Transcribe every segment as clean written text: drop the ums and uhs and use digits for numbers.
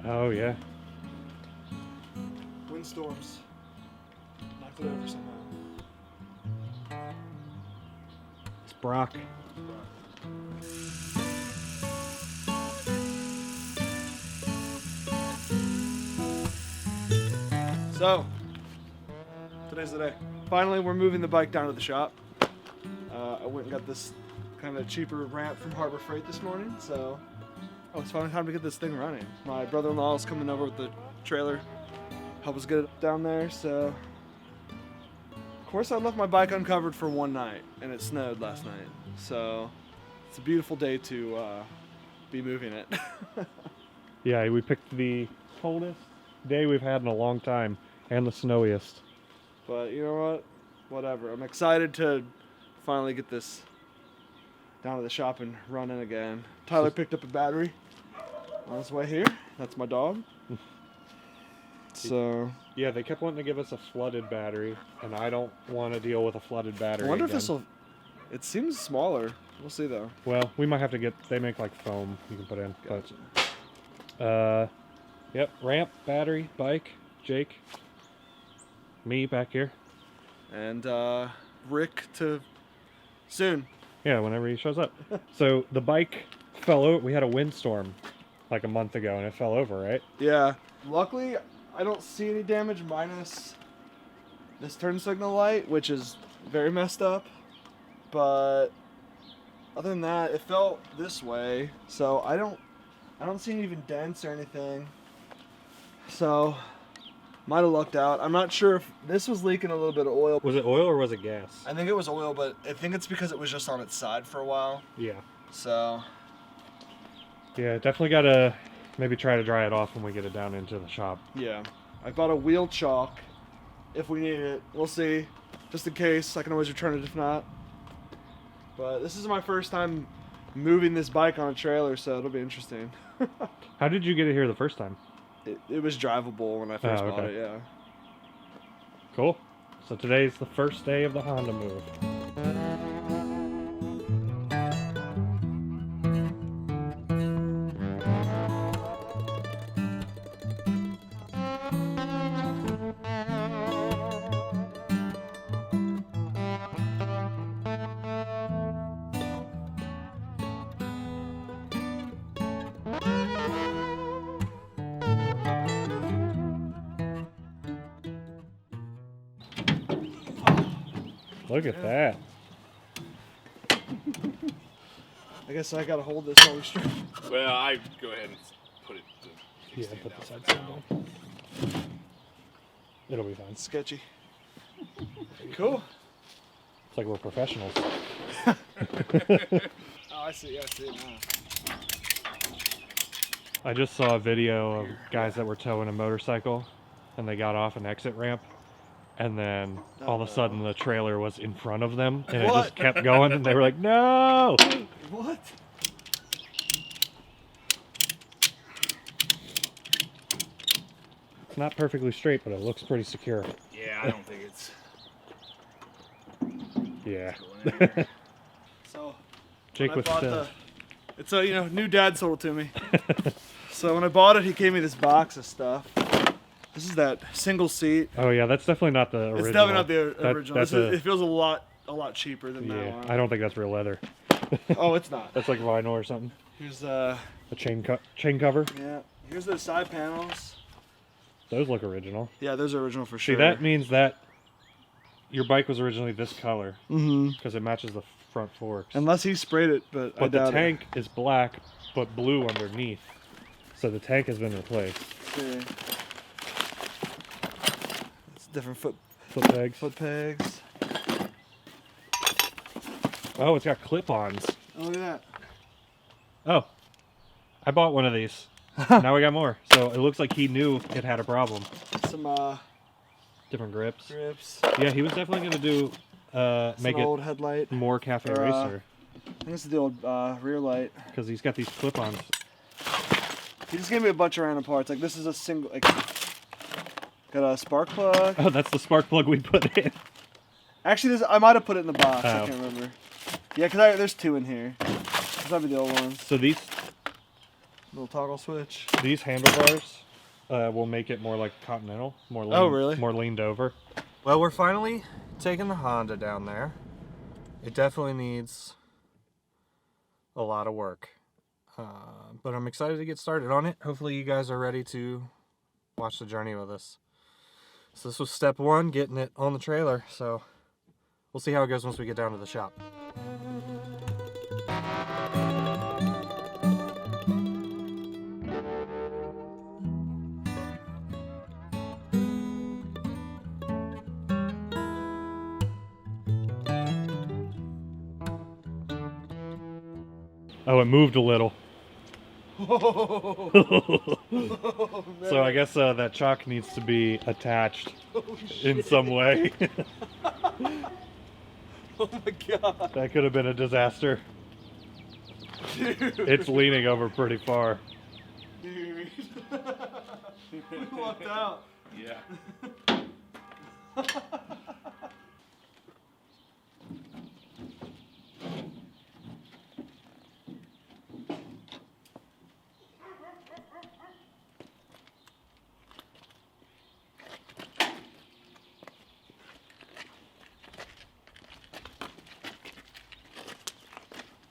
Oh, yeah. Windstorms. Knocked it over somehow. It's Brock. So, today's the day. Finally, we're moving the bike down to the shop. I went and got this kind of cheaper ramp from Harbor Freight this morning, so it's finally time to get this thing running. My brother-in-law is coming over with the trailer, help us get it down there, so... Of course, I left my bike uncovered for one night, and it snowed last night, so it's a beautiful day to be moving it. Yeah, we picked the coldest day we've had in a long time, and the snowiest. But you know what? Whatever. I'm excited to finally get this down to the shop and running again. Tyler picked up a battery on his way here. That's my dog. So yeah, they kept wanting to give us a flooded battery, and I don't want to deal with a flooded battery. I wonder again. if this will. It seems smaller. We'll see though. Well, we might have to get. They make like foam you can put in. Gotcha. But yep, ramp, battery, bike, Jake, me back here, and Rick to soon. Yeah, whenever he shows up. So the bike fell over. We had a windstorm like a month ago, and it fell over, right? Yeah. Luckily, I don't see any damage minus this turn signal light, which is very messed up. But other than that, it fell this way, so I don't see any even dents or anything. So might have lucked out. I'm not sure if this was leaking a little bit of oil. Was it oil or was it gas? I think it was oil, but I think it's because it was just on its side for a while. Yeah. So yeah, definitely gotta maybe try to dry it off when we get it down into the shop. yeah, I bought a wheel chalk if we need it. We'll see, just in case. I can always return it if not. But this is my first time moving this bike on a trailer, so it'll be interesting. How did you get it here the first time? It was drivable when I first bought it, yeah. Cool. So today's the first day of the Honda move. Look at that. I guess I gotta hold this while we strip. Well, I go ahead and put it. Yeah, Stand put out the side for stand now. down. It'll be fine. Sketchy. Cool. It's like we're professionals. Oh, I see. Yeah, I see it now. I just saw a video of guys that were towing a motorcycle, and they got off an exit ramp, and then all of a sudden the trailer was in front of them, and it just kept going, and they were like, "No!" What? It's not perfectly straight, but it looks pretty secure. Yeah, I don't think it's Yeah. going anywhere. So Jake when I with bought stuff. it's a new dad sold it to me. So when I bought it, he gave me this box of stuff. This is that single seat. Oh yeah, that's definitely not the original. It's definitely not the That- original. that's It feels a lot cheaper than that yeah, one. I don't think that's real leather. Oh, it's not. That's like vinyl or something. Here's A chain cover. yeah. Here's the side panels. Those look original. Yeah, those are original for See, sure. that means that your bike was originally this color Mm-hmm. because it matches the front forks. Unless he sprayed it, but I But the doubt tank is black, but blue underneath. So the tank has been replaced. it. See. It's different foot Pegs. pegs. Oh, it's got clip-ons. Oh, look at that. Oh, I bought one of these. Now we got more. So it looks like he knew it had a problem. Some Different grips. grips. Yeah, he was definitely going to do make Some it old headlight. more cafe or, racer I think this is the old rear light. because he's got these clip-ons. He just gave me a bunch of random parts. Like this is a single. Like, got a spark plug. Oh, that's the spark plug we put in. Actually, I might have put it in the box. I Oh. can't remember. Yeah, because there's two in here. This might be the old ones. So Little toggle switch. These handlebars will make it more like Continental, more Oh, really? more leaned over. Well, we're finally taking the Honda down there. It definitely needs a lot of work, but I'm excited to get started on it. Hopefully you guys are ready to watch the journey with us. So this was step one, getting it on the trailer. So we'll see how it goes once we get down to the shop. Oh, it moved a little. So I guess that chock needs to be attached in some way. Oh my god. That could have been a disaster. Dude. It's leaning over pretty far. Dude. We lucked out. Yeah.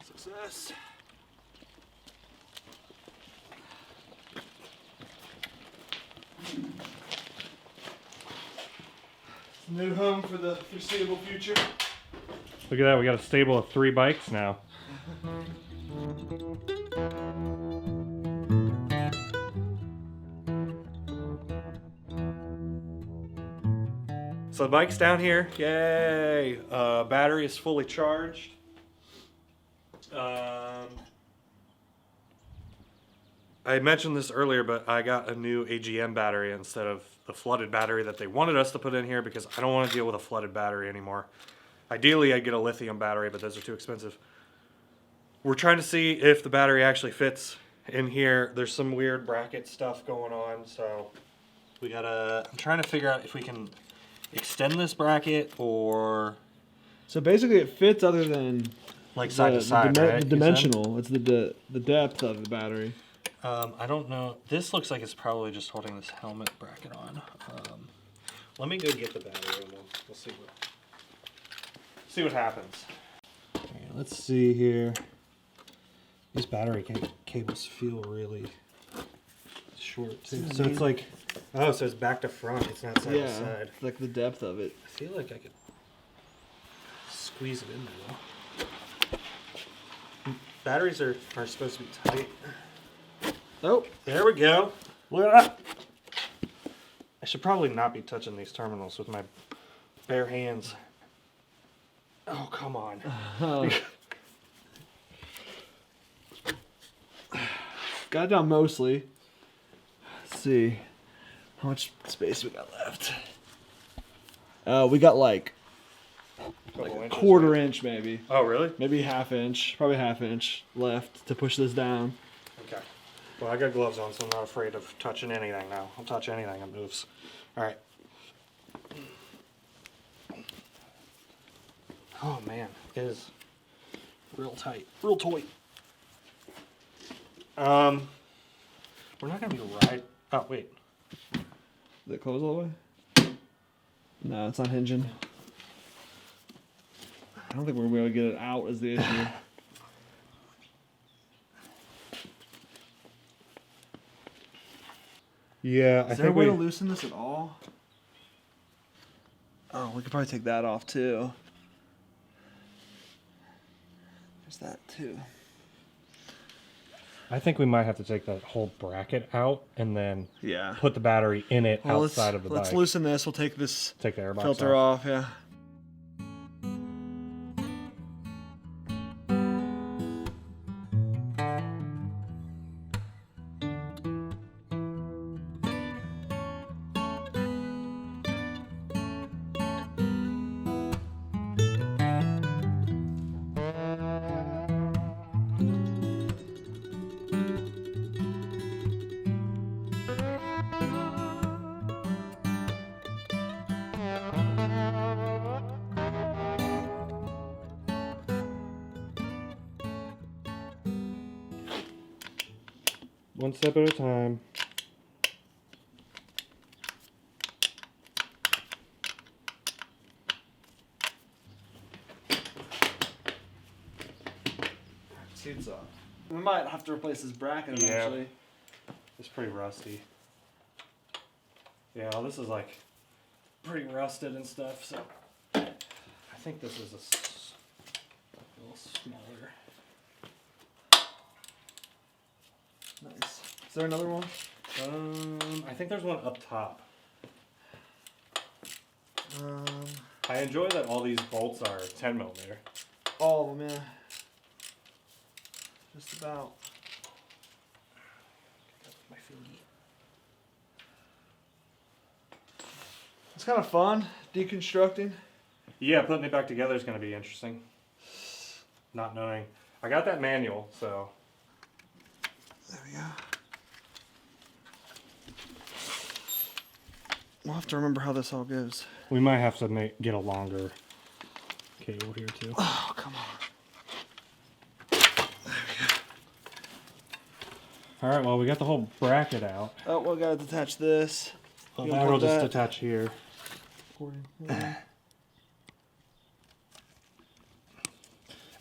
Success. New home for the foreseeable future. Look at that, we got a stable of 3 bikes now. So the bike's down here, yay! Battery is fully charged. I mentioned this earlier, but I got a new AGM battery instead of the flooded battery that they wanted us to put in here because I don't want to deal with a flooded battery anymore. Ideally, I'd get a lithium battery, but those are too expensive. We're trying to see if the battery actually fits in here. There's some weird bracket stuff going on, so I'm trying to figure out if we can extend this bracket or So basically, it fits other than like side to side, right? the dimensional. It's the depth of the battery. I don't know. This looks like it's probably just holding this helmet bracket on. Let me go get the battery and we'll see what happens. Okay, let's see here. These battery cables feel really short too. So it's like, oh, so it's back to front. It's not side to side. Like the depth of it. I feel like I could squeeze it in there though. Batteries are supposed to be tight. Oh, there we go. Look at that. I should probably not be touching these terminals with my bare hands. Oh, come on. Got it down mostly. Let's see. How much space we got left? We got like a quarter inch maybe. Oh, really? Maybe half inch. Probably half inch left to push this down. Okay. Well, I got gloves on, so I'm not afraid of touching anything now. I'll touch anything that moves. All right. Oh, man. It is real tight. Real tight. We're not going to be right... Oh, wait. Did it close all the way? No, it's not hinging. I don't think we're going to be able to get it out is the issue. Yeah, Is there a way to loosen this at all? Oh, we could probably take that off too. There's that too. I think we might have to take that whole bracket out and then Yeah. put the battery in it Well, outside of the bike. Let's loosen this. We'll take this Take the airbox filter off. Yeah. One step at a time. Seats off. We might have to replace this bracket Yeah. eventually. It's pretty rusty. Yeah, well, this is like pretty rusted and stuff, so I think this is a little smaller. Nice. Is there another one? I think there's one up top. Um, I enjoy that all these bolts are 10 millimeter. all of them, yeah. Just about. My feelie. It's kind of fun deconstructing. Yeah, putting it back together is going to be interesting. Not knowing. I got that manual, so. There we go. We'll have to remember how this all goes. We might have to get a longer cable here too. Oh, come on. All right, well, we got the whole bracket out. Oh, well, we gotta detach this. Well, You now gonna we'll put just that- attach here.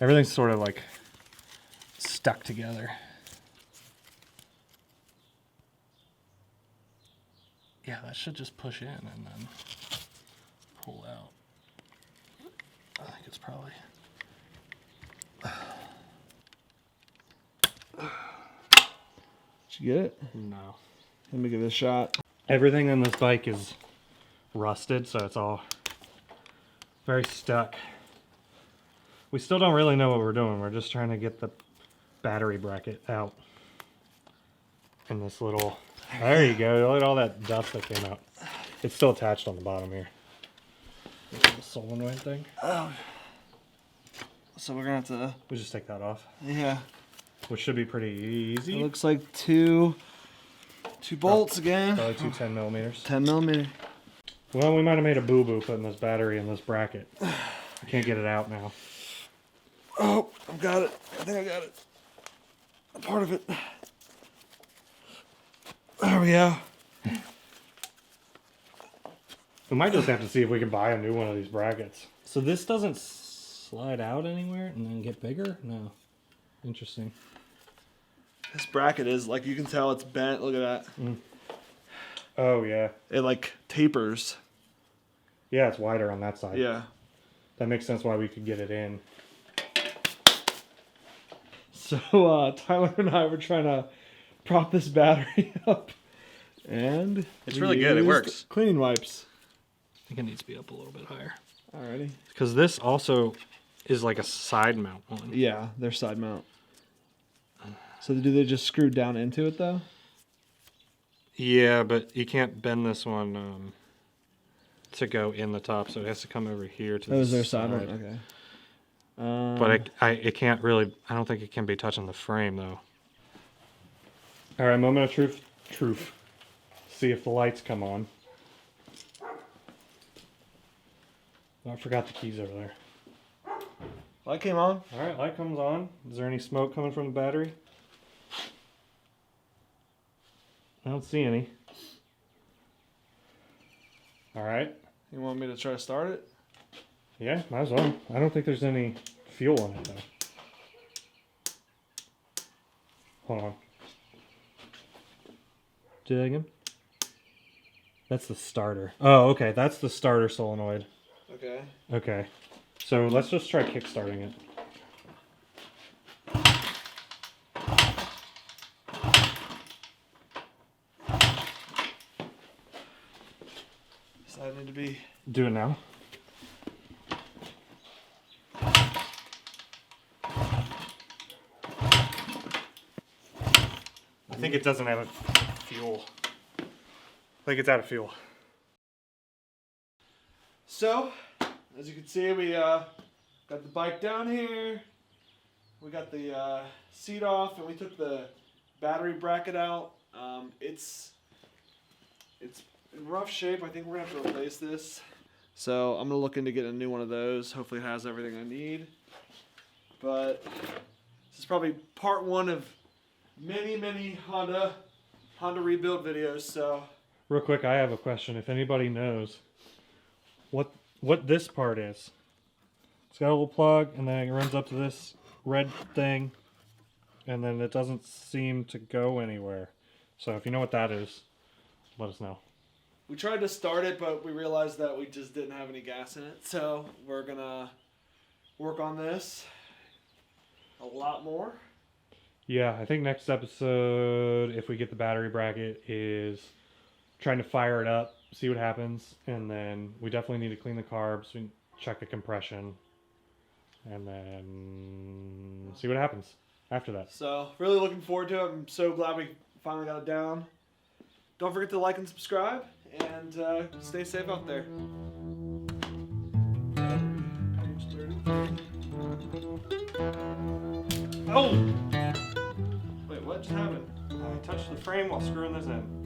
Everything's sort of like stuck together. Yeah, that should just push in and then pull out. I think it's probably. Did you get it? No. Let me give it a shot. Everything on this bike is rusted, so it's all very stuck. We still don't really know what we're doing. We're just trying to get the battery bracket out. And this little... There you go. Look at all that dust that came out. It's still attached on the bottom here. This little solenoid thing. Oh. So we're gonna have to... We just take that off, Yeah. which should be pretty It easy. looks like two bolts again. Probably two 10 millimeters. 10 millimeter. Well, we might have made a boo-boo putting this battery in this bracket. I can't get it out now. Oh, I've got it. I think I got it. A part of it. There we go. We might just have to see if we can buy a new one of these brackets. So this doesn't slide out anywhere and then get bigger? No. Interesting. This bracket is, like, you can tell it's bent. Look at that. Oh, yeah. It, like, tapers. Yeah, it's wider on that side. Yeah. That makes sense why we could get it in. So, Tyler and I were trying to prop this battery up. And It's we really good. It used works. Cleaning wipes. I think it needs to be up a little bit higher. Alrighty. Because this also is like a side mount one. Yeah, they're side mount. So do they just screw down into it though? Yeah, but you can't bend this one to go in the top, so it has to come over here to Oh, the is there side. side mount? Okay. But it can't really, I don't think it can be touching the frame though. All right, moment of truth. See if the lights come on. Oh, I forgot the keys over there. Light came on. All right, light comes on. Is there any smoke coming from the battery? I don't see any. All right. You want me to try to start it? Yeah, might as well. I don't think there's any fuel in it though. Hold on. Do that again. That's the starter. Oh, okay. That's the starter solenoid. Okay. Okay. So let's just try kickstarting it. So I need to be. Do it now. I think it doesn't have a fuel. I think it's out of fuel. So, as you can see, we got the bike down here. We got the seat off, and we took the battery bracket out. It's in rough shape. I think we're gonna have to replace this. So I'm gonna look into getting a new one of those. Hopefully, it has everything I need. But this is probably part one of many Honda rebuild videos. So Real quick, I have a question. If anybody knows what this part is, it's got a little plug, and then it runs up to this red thing, and then it doesn't seem to go anywhere. So if you know what that is, let us know. we tried to start it, but we realized that we just didn't have any gas in it. So we're gonna work on this a lot more. Yeah, I think next episode, if we get the battery bracket, is trying to fire it up, see what happens, and then we definitely need to clean the carbs, we check the compression, and then see what happens after that. So really looking forward to it. I'm so glad we finally got it down. Don't forget to like and subscribe, and stay safe out there. Page 33. Oh! Wait, what just happened? I touched the frame while screwing this in.